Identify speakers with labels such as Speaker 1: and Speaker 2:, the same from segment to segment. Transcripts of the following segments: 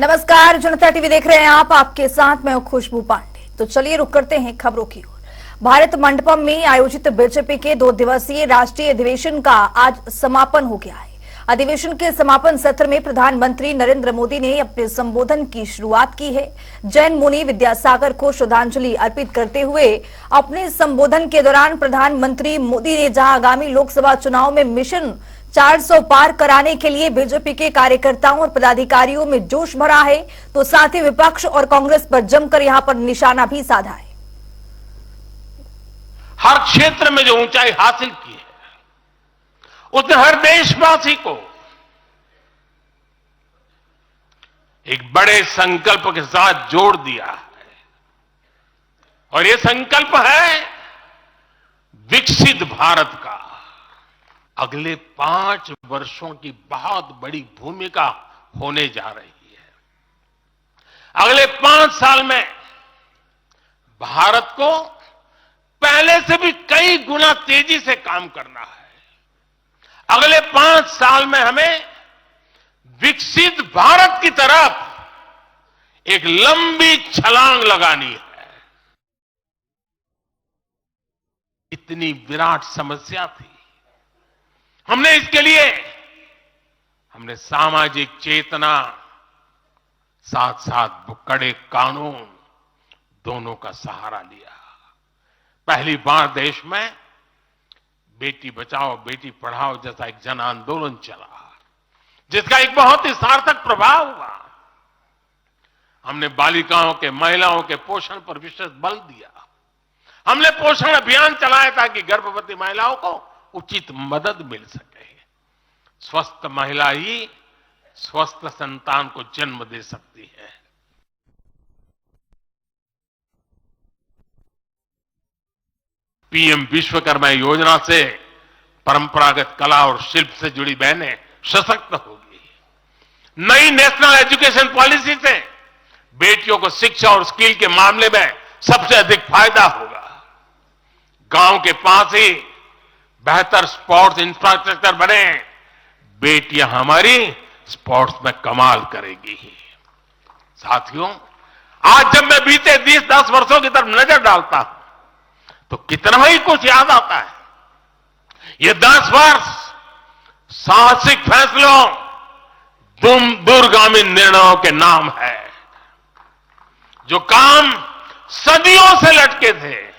Speaker 1: नमस्कार, जनता टीवी देख रहे हैं आप। आपके साथ मैं हूं खुशबू पांडे। तो चलिए रुक करते हैं खबरों की ओर। भारत मंडपम में आयोजित बीजेपी के 2 दिवसीय राष्ट्रीय अधिवेशन का आज समापन हो गया है। अधिवेशन के समापन सत्र में प्रधानमंत्री नरेंद्र मोदी ने अपने संबोधन की शुरुआत की है। जैन मुनि विद्यासागर को श्रद्धांजलि अर्पित करते हुए अपने संबोधन के दौरान प्रधानमंत्री मोदी ने जहां आगामी लोकसभा चुनाव में मिशन 400 पार कराने के लिए बीजेपी के कार्यकर्ताओं और पदाधिकारियों में जोश भरा है, तो साथ ही विपक्ष और कांग्रेस पर जमकर यहां पर निशाना भी साधा है।
Speaker 2: हर क्षेत्र में जो ऊंचाई हासिल की है उसने हर देशवासी को एक बड़े संकल्प के साथ जोड़ दिया है, और ये संकल्प है विकसित भारत का। अगले 5 वर्षों की बहुत बड़ी भूमिका होने जा रही है। अगले 5 साल में भारत को पहले से भी कई गुना तेजी से काम करना है। अगले 5 साल में हमें विकसित भारत की तरफ एक लंबी छलांग लगानी है। इतनी विराट समस्या थी। हमने इसके लिए सामाजिक चेतना, साथ साथ कड़े कानून दोनों का सहारा लिया। पहली बार देश में बेटी बचाओ बेटी पढ़ाओ जैसा एक जन आंदोलन चला, जिसका एक बहुत ही सार्थक प्रभाव हुआ। हमने बालिकाओं के, महिलाओं के पोषण पर विशेष बल दिया। हमने पोषण अभियान चलाया ताकि गर्भवती महिलाओं को उचित मदद मिल सके। स्वस्थ महिला ही स्वस्थ संतान को जन्म दे सकती है। पीएम विश्वकर्मा योजना से परंपरागत कला और शिल्प से जुड़ी बहनें सशक्त होगी। नई नेशनल एजुकेशन पॉलिसी से बेटियों को शिक्षा और स्किल के मामले में सबसे अधिक फायदा होगा। गांव के पास ही बेहतर स्पोर्ट्स इंफ्रास्ट्रक्चर बने, बेटियां हमारी स्पोर्ट्स में कमाल करेगी। साथियों, आज जब मैं बीते 10 वर्षों की तरफ नजर डालता हूं तो कितना ही कुछ याद आता है। ये 10 वर्ष साहसिक फैसलों, दूरगामी निर्णयों के नाम है। जो काम सदियों से लटके थे,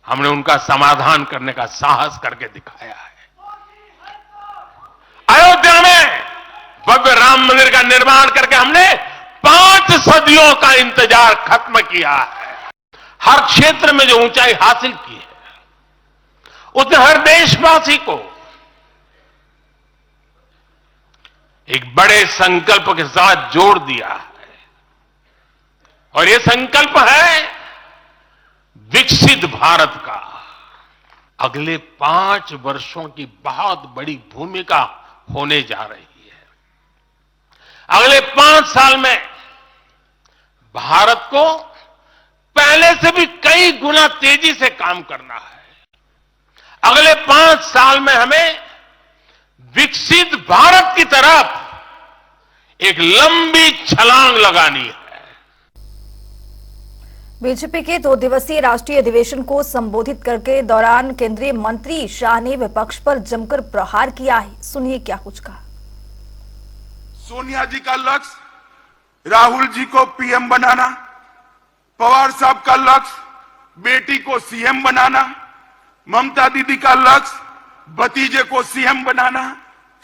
Speaker 2: हमने उनका समाधान करने का साहस करके दिखाया है। अयोध्या में भव्य राम मंदिर का निर्माण करके हमने 5 सदियों का इंतजार खत्म किया है। हर क्षेत्र में जो ऊंचाई हासिल की है उसने हर देशवासी को एक बड़े संकल्प के साथ जोड़ दिया है, और यह संकल्प है विकसित भारत का। अगले 5 वर्षों की बहुत बड़ी भूमिका होने जा रही है। अगले 5 साल में भारत को पहले से भी कई गुना तेजी से काम करना है। अगले 5 साल में हमें विकसित भारत की तरफ एक लंबी छलांग लगानी है।
Speaker 1: बीजेपी के 2 दिवसीय राष्ट्रीय अधिवेशन को संबोधित करके दौरान केंद्रीय मंत्री शाह ने विपक्ष पर जमकर प्रहार किया है। सुनिए क्या कुछ कहा।
Speaker 3: सोनिया जी का लक्ष्य राहुल जी को पीएम बनाना, पवार साहब का लक्ष्य बेटी को सीएम बनाना, ममता दीदी का लक्ष्य भतीजे को सीएम बनाना,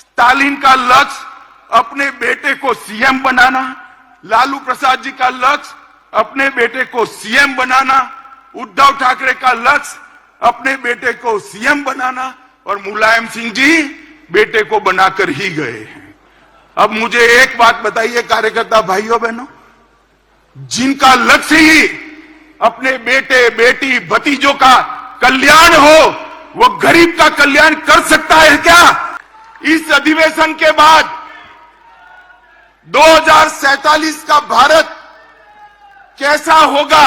Speaker 3: स्टालिन का लक्ष्य अपने बेटे को सीएम बनाना, लालू प्रसाद जी का लक्ष्य अपने बेटे को सीएम बनाना, उद्धव ठाकरे का लक्ष्य अपने बेटे को सीएम बनाना, और मुलायम सिंह जी बेटे को बनाकर ही गए हैं। अब मुझे एक बात बताइए कार्यकर्ता भाइयों बहनों, जिनका लक्ष्य ही अपने बेटे बेटी भतीजों का कल्याण हो, वो गरीब का कल्याण कर सकता है क्या? इस अधिवेशन के बाद 2047 का भारत कैसा होगा,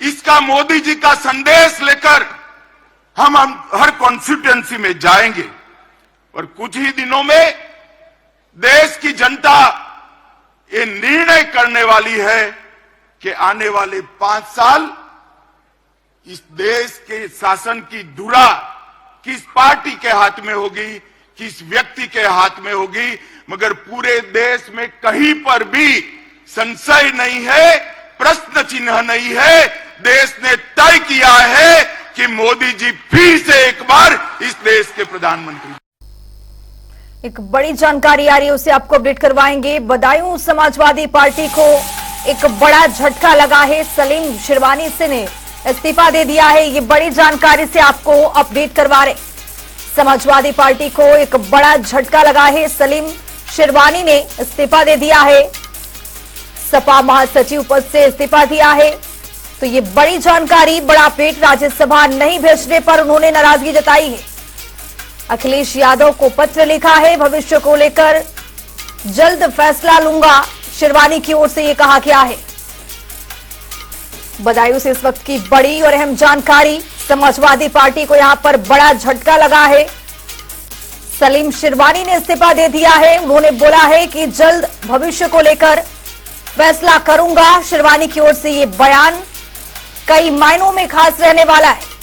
Speaker 3: इसका मोदी जी का संदेश लेकर हम हर कॉन्स्टिट्यूएंसी में जाएंगे। और कुछ ही दिनों में देश की जनता ये निर्णय करने वाली है कि आने वाले 5 साल इस देश के शासन की धुरा किस पार्टी के हाथ में होगी, किस व्यक्ति के हाथ में होगी, मगर पूरे देश में कहीं पर भी संशय नहीं है, प्रश्न चिन्ह नहीं है। देश ने तय किया है कि मोदी जी फिर से एक बार इस देश के प्रधानमंत्री।
Speaker 1: एक बड़ी जानकारी आ रही है, उसे आपको अपडेट करवाएंगे। बदायूं समाजवादी पार्टी को एक बड़ा झटका लगा है। सलीम शिरवानी से ने इस्तीफा दे दिया है। ये बड़ी जानकारी से आपको अपडेट करवा रहे। समाजवादी पार्टी को एक बड़ा झटका लगा है। सलीम शिरवानी ने इस्तीफा दे दिया है। सपा महासचिव पद से इस्तीफा दिया है। तो ये बड़ी जानकारी, बड़ा अपडेट। राज्यसभा नहीं भेजने पर उन्होंने नाराजगी जताई है। अखिलेश यादव को पत्र लिखा है। भविष्य को लेकर जल्द फैसला लूंगा, शिरवानी की ओर से ये कहा गया है। बदायूं से इस वक्त की बड़ी और अहम जानकारी। समाजवादी पार्टी को यहां पर बड़ा झटका लगा है। सलीम शिरवानी ने इस्तीफा दे दिया है। उन्होंने बोला है कि जल्द भविष्य को लेकर फैसला करूंगा। शिरवानी की ओर से ये बयान कई मायनों में खास रहने वाला है।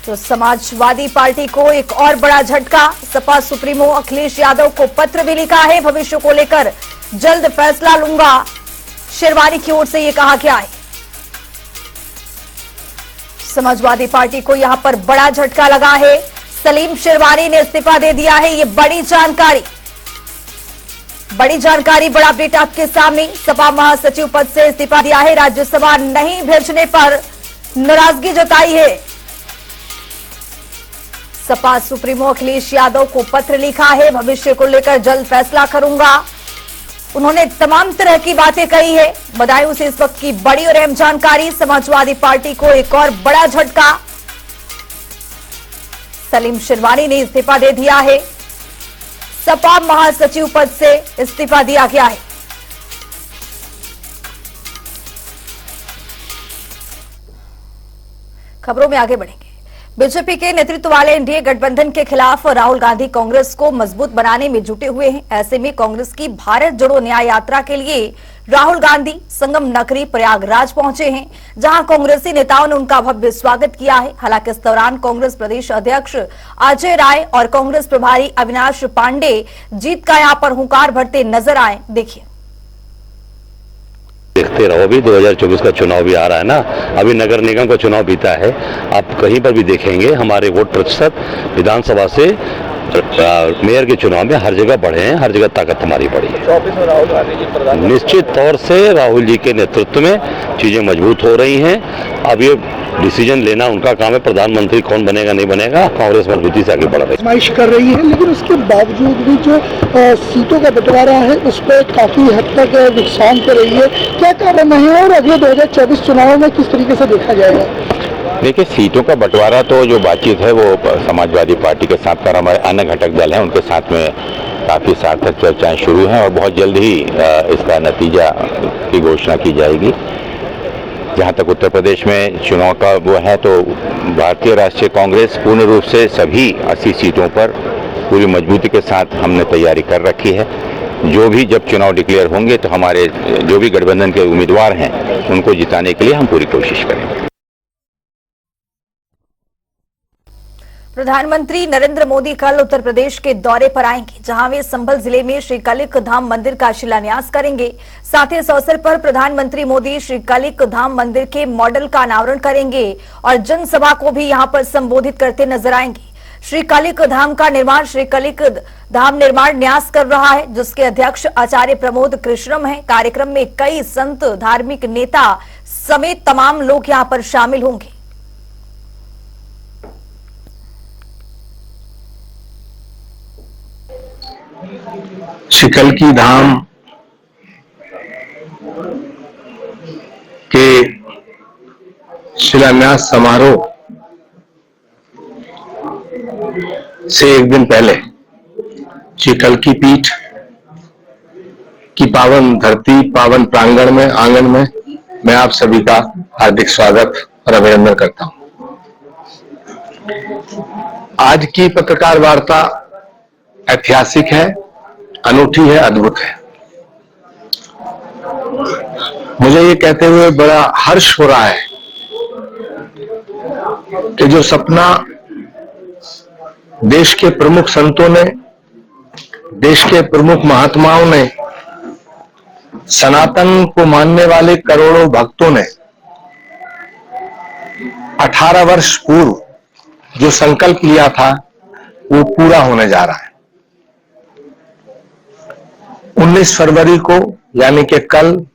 Speaker 1: तो समाजवादी पार्टी को एक और बड़ा झटका। सपा सुप्रीमो अखिलेश यादव को पत्र भी लिखा है। भविष्य को लेकर जल्द फैसला लूंगा, शिरवानी की ओर से यह कहा गया है। समाजवादी पार्टी को यहां पर बड़ा झटका लगा है। सलीम शिरवानी ने इस्तीफा दे दिया है। ये बड़ी जानकारी, बड़ा अपडेट आपके सामने। सपा महासचिव पद से इस्तीफा दिया है। राज्यसभा नहीं भेजने पर नाराजगी जताई है। सपा सुप्रीमो अखिलेश यादव को पत्र लिखा है। भविष्य को लेकर जल्द फैसला करूंगा। उन्होंने तमाम तरह की बातें कही है। बदायूं से इस वक्त की बड़ी और अहम जानकारी। समाजवादी पार्टी को एक और बड़ा झटका। सलीम शिरवानी ने इस्तीफा दे दिया है। सपा महासचिव पद से इस्तीफा दिया गया है। खबरों में आगे बढ़ेंगे। बीजेपी के नेतृत्व वाले एनडीए गठबंधन के खिलाफ राहुल गांधी कांग्रेस को मजबूत बनाने में जुटे हुए हैं। ऐसे में कांग्रेस की भारत जोड़ो न्याय यात्रा के लिए राहुल गांधी संगम नगरी प्रयागराज पहुंचे हैं, जहां कांग्रेसी नेताओं ने उनका भव्य स्वागत किया है। हालांकि इस दौरान कांग्रेस प्रदेश अध्यक्ष अजय राय और कांग्रेस प्रभारी अविनाश पांडे जीत का यहां पर हुंकार भरते नजर आए। देखिए,
Speaker 4: देखते रहो, अभी 2024 का चुनाव भी आ रहा है ना। अभी नगर निगम का चुनाव बीता है। आप कहीं पर भी देखेंगे हमारे वोट प्रतिशत विधानसभा से मेयर के चुनाव में हर जगह बढ़े हैं, हर जगह ताकत हमारी बढ़ी है। निश्चित तौर से राहुल जी के नेतृत्व में चीजें मजबूत हो रही हैं। अब ये डिसीजन लेना उनका काम है, प्रधानमंत्री कौन बनेगा नहीं बनेगा। कांग्रेस मजबूती से आगे बढ़ रही है,
Speaker 5: आजमाइश कर रही है, लेकिन उसके बावजूद भी जो सीटों का बंटवारा है उस पर काफी हद तक नुकसान कर रही है। क्या कारण है और अगले 2024 चुनाव में किस तरीके से देखा जाएगा?
Speaker 6: देखिए, सीटों का बंटवारा तो जो बातचीत है वो समाजवादी पार्टी के साथ कर, हमारे अन्य घटक दल हैं उनके साथ में काफ़ी सार्थक चर्चाएं शुरू हैं और बहुत जल्द ही इसका नतीजा की घोषणा की जाएगी। जहां तक उत्तर प्रदेश में चुनाव का वो है, तो भारतीय राष्ट्रीय कांग्रेस पूर्ण रूप से सभी 80 सीटों पर पूरी मजबूती के साथ हमने तैयारी कर रखी है। जो भी जब चुनाव डिक्लेयर होंगे तो हमारे जो भी गठबंधन के उम्मीदवार हैं उनको जिताने के लिए हम पूरी कोशिश करेंगे।
Speaker 1: प्रधानमंत्री नरेंद्र मोदी कल उत्तर प्रदेश के दौरे पर आएंगे, जहां वे संभल जिले में श्री कलिक धाम मंदिर का शिलान्यास करेंगे। साथ ही इस अवसर पर प्रधानमंत्री मोदी श्री कलिक धाम मंदिर के मॉडल का अनावरण करेंगे और जनसभा को भी यहां पर संबोधित करते नजर आएंगे। श्री कलिक धाम का निर्माण श्री कलिक धाम निर्माण न्यास कर रहा है, जिसके अध्यक्ष आचार्य प्रमोद कृष्णम हैं। कार्यक्रम में कई संत, धार्मिक नेता समेत तमाम लोग यहां पर शामिल होंगे।
Speaker 7: श्री कलिक धाम के शिलान्यास समारोह से एक दिन पहले श्री कलिक पीठ की पावन धरती, पावन प्रांगण में, आंगन में मैं आप सभी का हार्दिक स्वागत और अभिनंदन करता हूं। आज की पत्रकार वार्ता ऐतिहासिक है, अनूठी है, अद्भुत है। मुझे ये कहते हुए बड़ा हर्ष हो रहा है कि जो सपना देश के प्रमुख संतों ने, देश के प्रमुख महात्माओं ने, सनातन को मानने वाले करोड़ों भक्तों ने 18 वर्ष पूर्व जो संकल्प लिया था वो पूरा होने जा रहा है। 19 फरवरी को यानी कि कल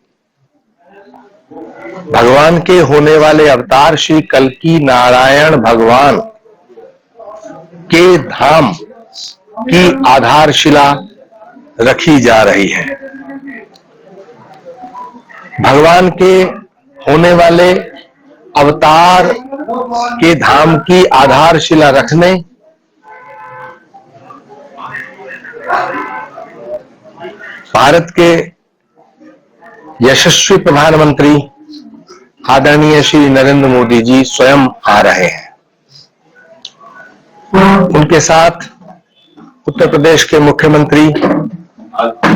Speaker 7: भगवान के होने वाले अवतार श्री कल्कि नारायण भगवान के धाम की आधारशिला रखी जा रही है। भगवान के होने वाले अवतार के धाम की आधारशिला रखने भारत के यशस्वी प्रधानमंत्री आदरणीय श्री नरेंद्र मोदी जी स्वयं आ रहे हैं। उनके साथ उत्तर प्रदेश के मुख्यमंत्री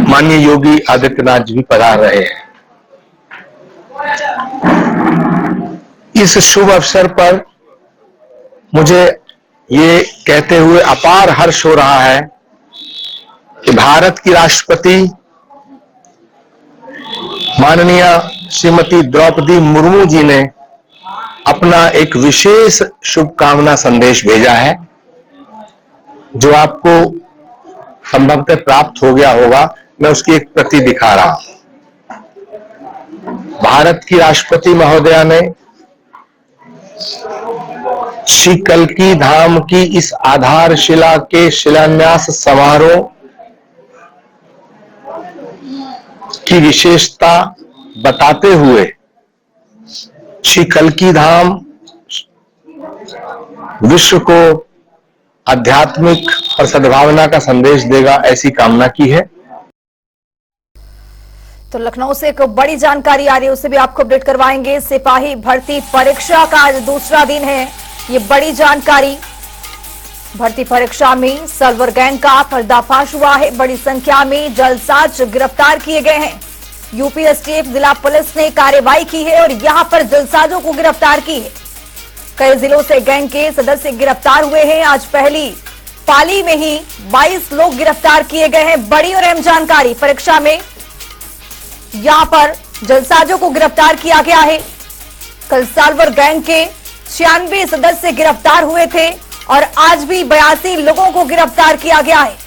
Speaker 7: माननीय योगी आदित्यनाथ जी भी पधार रहे हैं। इस शुभ अवसर पर मुझे ये कहते हुए अपार हर्ष हो रहा है कि भारत की राष्ट्रपति माननीय श्रीमती द्रौपदी मुर्मू जी ने अपना एक विशेष शुभकामना संदेश भेजा है, जो आपको संभवतः प्राप्त हो गया होगा। मैं उसकी एक प्रति दिखा रहा हूं। भारत की राष्ट्रपति महोदया ने श्री कल्कि धाम की इस आधारशिला के शिलान्यास समारोह की विशेषता बताते हुए श्री कल्कि धाम विश्व को आध्यात्मिक और सद्भावना का संदेश देगा, ऐसी कामना की है।
Speaker 1: तो लखनऊ से एक बड़ी जानकारी आ रही है, उसे भी आपको अपडेट करवाएंगे। सिपाही भर्ती परीक्षा का आज दूसरा दिन है। ये बड़ी जानकारी, भर्ती परीक्षा में सर्वर गैंग का पर्दाफाश हुआ है। बड़ी संख्या में जालसाज गिरफ्तार किए गए हैं। यूपी एसटीएफ जिला पुलिस ने कार्रवाई की है और यहां पर जालसाजों को गिरफ्तार की है। कई जिलों से गैंग के सदस्य गिरफ्तार हुए हैं। आज पहली पाली में ही 22 लोग गिरफ्तार किए गए हैं। बड़ी और अहम जानकारी, परीक्षा में यहां पर जालसाजों को गिरफ्तार किया गया है। कल सर्वर गैंग के 96 सदस्य गिरफ्तार हुए थे और आज भी 82 लोगों को गिरफ्तार किया गया है।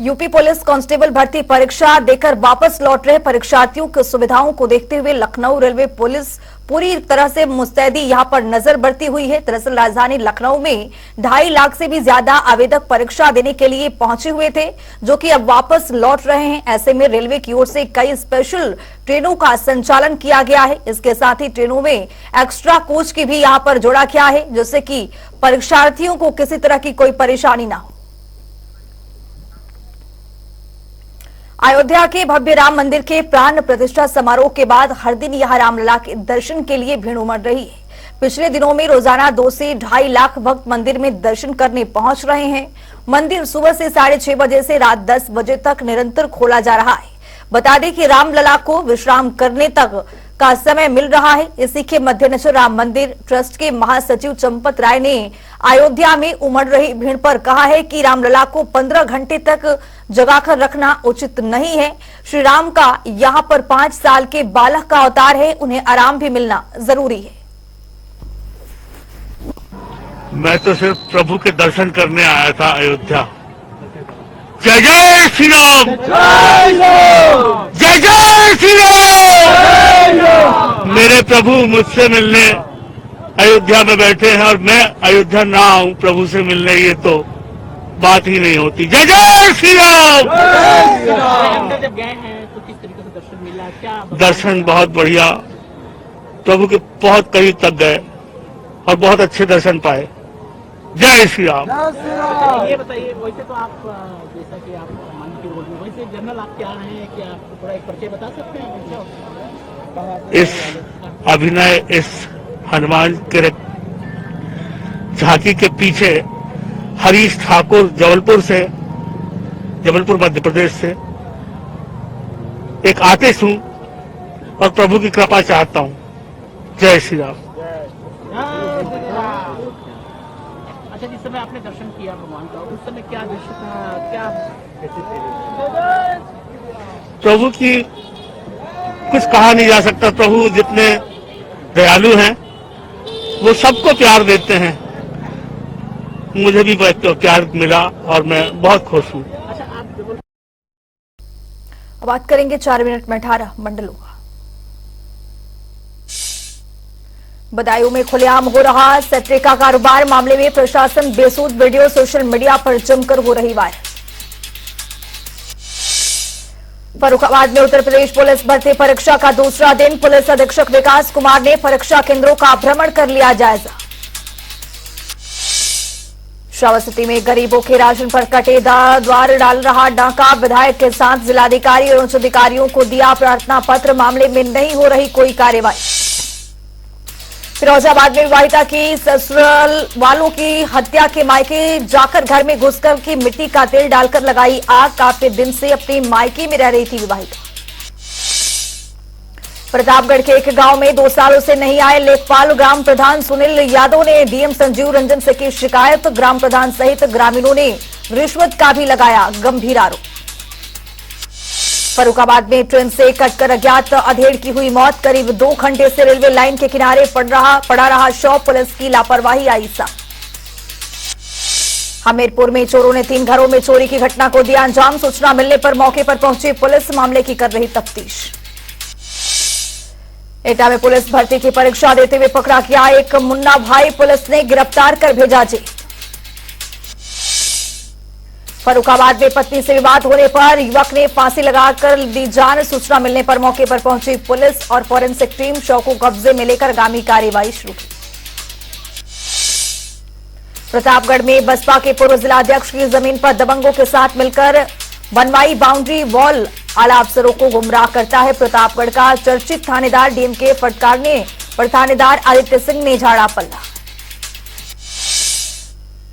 Speaker 1: यूपी पुलिस कांस्टेबल भर्ती परीक्षा देकर वापस लौट रहे परीक्षार्थियों की सुविधाओं को देखते हुए लखनऊ रेलवे पुलिस पूरी तरह से मुस्तैदी यहां पर नजर बरती हुई है। दरअसल राजधानी लखनऊ में 2.5 लाख से भी ज्यादा आवेदक परीक्षा देने के लिए पहुंचे हुए थे, जो कि अब वापस लौट रहे हैं। ऐसे में रेलवे की ओर से कई स्पेशल ट्रेनों का संचालन किया गया है। इसके साथ ही ट्रेनों में एक्स्ट्रा कोच की भी यहां पर जोड़ा गया है, जिससे कि परीक्षार्थियों को किसी तरह की कोई परेशानी ना हो। अयोध्या के भव्य राम मंदिर के प्राण प्रतिष्ठा समारोह के बाद हर दिन यहां रामलला के दर्शन के लिए भीड़ उमड़ रही है। पिछले दिनों में रोजाना 2 से 2.5 लाख भक्त मंदिर में दर्शन करने पहुंच रहे हैं। मंदिर सुबह से 6:30 बजे से रात 10 बजे तक निरंतर खोला जा रहा है। बता दें कि रामलला को विश्राम करने तक का समय मिल रहा है। इसी के मद्देनजर राम मंदिर ट्रस्ट के महासचिव चंपत राय ने अयोध्या में उमड़ रही भीड़ पर कहा है कि रामलला को 15 घंटे तक जगाकर रखना उचित नहीं है। श्री राम का यहाँ पर 5 साल के बालक का अवतार है, उन्हें आराम भी मिलना जरूरी है।
Speaker 8: मैं तो सिर्फ प्रभु के दर्शन करने आया था अयोध्या। जय जय श्री राम, जय जय श्री राम। मेरे प्रभु मुझसे मिलने अयोध्या में बैठे हैं और मैं अयोध्या ना आऊं प्रभु से मिलने, ये तो बात ही नहीं होती। जय जय श्री राम।
Speaker 9: जब गए हैं तो किस तरीके से दर्शन मिला, क्या?
Speaker 8: दर्शन बहुत बढ़िया, प्रभु के बहुत करीब तक गए और बहुत अच्छे दर्शन पाए। जय श्री राम।
Speaker 9: ये बताइए, वैसे तो आप जैसा कि आप मान के बोल रहे हैं, वैसे जनरल आप क्या हैं, क्या थोड़ा एक परिचय बता सकते हैं?
Speaker 8: इस अभिनय, इस हनुमान के झांकी के पीछे हरीश ठाकुर जबलपुर मध्य प्रदेश से एक आर्टिस्ट हूं और प्रभु की कृपा चाहता हूं। जय श्री राम।
Speaker 9: अच्छा, जिस समय आपने दर्शन किया भगवान का, उस समय क्या दृश्य था, क्या
Speaker 8: प्रभु की कुछ कहा नहीं जा सकता। प्रभु जितने दयालु हैं वो सबको प्यार देते हैं। मुझे भी प्यार मिला और मैं बहुत खुश हूँ।
Speaker 1: अब बात करेंगे 4 मिनट में 18 मंडलों का। बदायूं में खुलेआम हो रहा सैटरे का कारोबार मामले में प्रशासन बेसूद वीडियो सोशल मीडिया पर जमकर हो रही वायरल। फर्रुखाबाद में उत्तर प्रदेश पुलिस भर्ती परीक्षा का दूसरा दिन पुलिस अधीक्षक विकास कुमार ने परीक्षा केंद्रों का भ्रमण कर लिया जायजा। श्रावस्ती में गरीबों के राशन पर कटे द्वार डाल रहा डाका, विधायक के साथ जिलाधिकारी और उच्च अधिकारियों को दिया प्रार्थना पत्र, मामले में नहीं हो रही कोई कार्यवाही। फिरोजाबाद में विवाहिता की ससुराल वालों की हत्या के मायके जाकर घर में घुसकर की मिट्टी का तेल डालकर लगाई आग, काफी दिन से अपनी मायके में रह रही थी विवाहिता। प्रतापगढ़ के एक गांव में 2 सालों से नहीं आए लेखपाल, ग्राम प्रधान सुनील यादव ने डीएम संजीव रंजन से की शिकायत, ग्राम प्रधान सहित ग्रामीणों ने रिश्वत का भी लगाया गंभीर आरोप। फर्रुखाबाद में ट्रेन से कटकर अज्ञात अधेड़ की हुई मौत, करीब 2 घंटे से रेलवे लाइन के किनारे पड़ा रहा शव, पुलिस की लापरवाही आई सामने। हमीरपुर में चोरों ने 3 घरों में चोरी की घटना को दिया अंजाम, सूचना मिलने पर मौके पर पहुंची पुलिस, मामले की कर रही तफ्तीश। एटा में पुलिस भर्ती की परीक्षा देते हुए पकड़ा गया एक मुन्ना भाई, पुलिस ने गिरफ्तार कर भेजा जेल। फर्रुखाबाद में पत्नी से विवाद होने पर युवक ने फांसी लगाकर दी जान, सूचना मिलने पर मौके पर पहुंची पुलिस और फॉरेंसिक टीम, शव को कब्जे में लेकर आगामी कार्यवाही शुरू की। प्रतापगढ़ में बसपा के पूर्व जिलाध्यक्ष की जमीन पर दबंगों के साथ मिलकर बनवाई बाउंड्री वॉल आला अफसरों को गुमराह करता है प्रतापगढ़ का चर्चित थानेदार, डीएमके फटकारने पर थानेदार आदित्य सिंह ने झाड़ा पल्ला।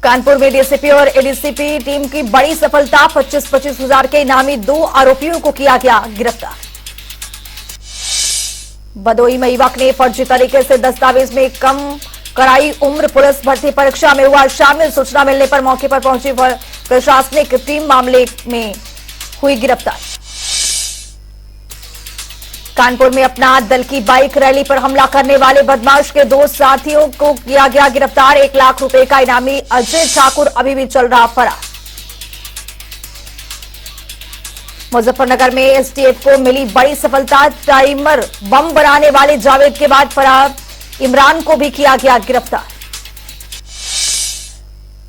Speaker 1: कानपुर में डीसीपी और एडीसीपी टीम की बड़ी सफलता, 25-25 हजार के इनामी 2 आरोपियों को किया गया गिरफ्तार। भदोही में युवक ने फर्जी तरीके से दस्तावेज में कम कराई उम्र, पुलिस भर्ती परीक्षा में हुआ शामिल, सूचना मिलने पर मौके पर पहुंची प्रशासनिक टीम, मामले में हुई गिरफ्तार। कानपुर में अपना दल की बाइक रैली पर हमला करने वाले बदमाश के 2 साथियों को किया गया गिरफ्तार, 1 लाख रुपए का इनामी अजय ठाकुर अभी भी चल रहा फरार। मुजफ्फरनगर में एसटीएफ को मिली बड़ी सफलता, टाइमर बम बनाने वाले जावेद के बाद फरार इमरान को भी किया गया गिरफ्तार।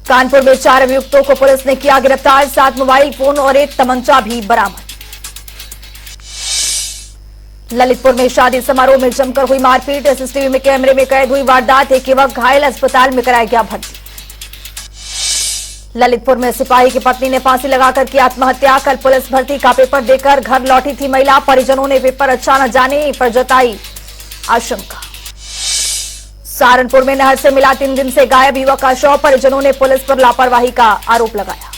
Speaker 1: कानपुर में 4 अभियुक्तों को पुलिस ने किया गिरफ्तार, 7 मोबाइल फोन और 1 तमंचा भी बरामद। ललितपुर में शादी समारोह में जमकर हुई मारपीट, सीसीटीवी में कैमरे में कैद हुई वारदात, एक युवक घायल, अस्पताल में कराया गया भर्ती। ललितपुर में सिपाही की पत्नी ने फांसी लगाकर की आत्महत्या, कल पुलिस भर्ती का पेपर देकर घर लौटी थी महिला, परिजनों ने पेपर अच्छा न जाने पर जताई आशंका। सहारनपुर में नहर से मिला 3 दिन से गायब युवक का शव, परिजनों ने पुलिस पर लापरवाही का आरोप लगाया।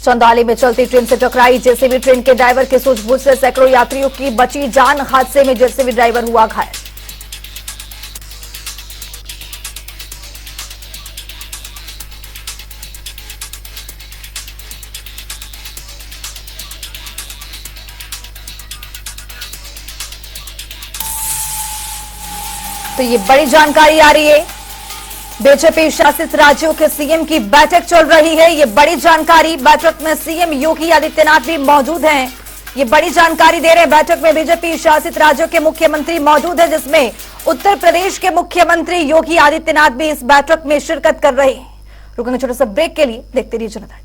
Speaker 1: चंदौली में चलती ट्रेन से टकराई जेसीबी, ट्रेन के ड्राइवर की सूझबूझ से सैकड़ों यात्रियों की बची जान, हादसे में जेसीबी ड्राइवर हुआ घायल। तो ये बड़ी जानकारी आ रही है, बीजेपी शासित राज्यों के सीएम की बैठक चल रही है। ये बड़ी जानकारी, बैठक में सीएम योगी आदित्यनाथ भी मौजूद हैं। ये बड़ी जानकारी दे रहे हैं, बैठक में बीजेपी शासित राज्यों के मुख्यमंत्री मौजूद हैं, जिसमें उत्तर प्रदेश के मुख्यमंत्री योगी आदित्यनाथ भी इस बैठक में शिरकत कर रहे हैं। रुकेंगे छोटे से ब्रेक के लिए, देखते रहिए जनता।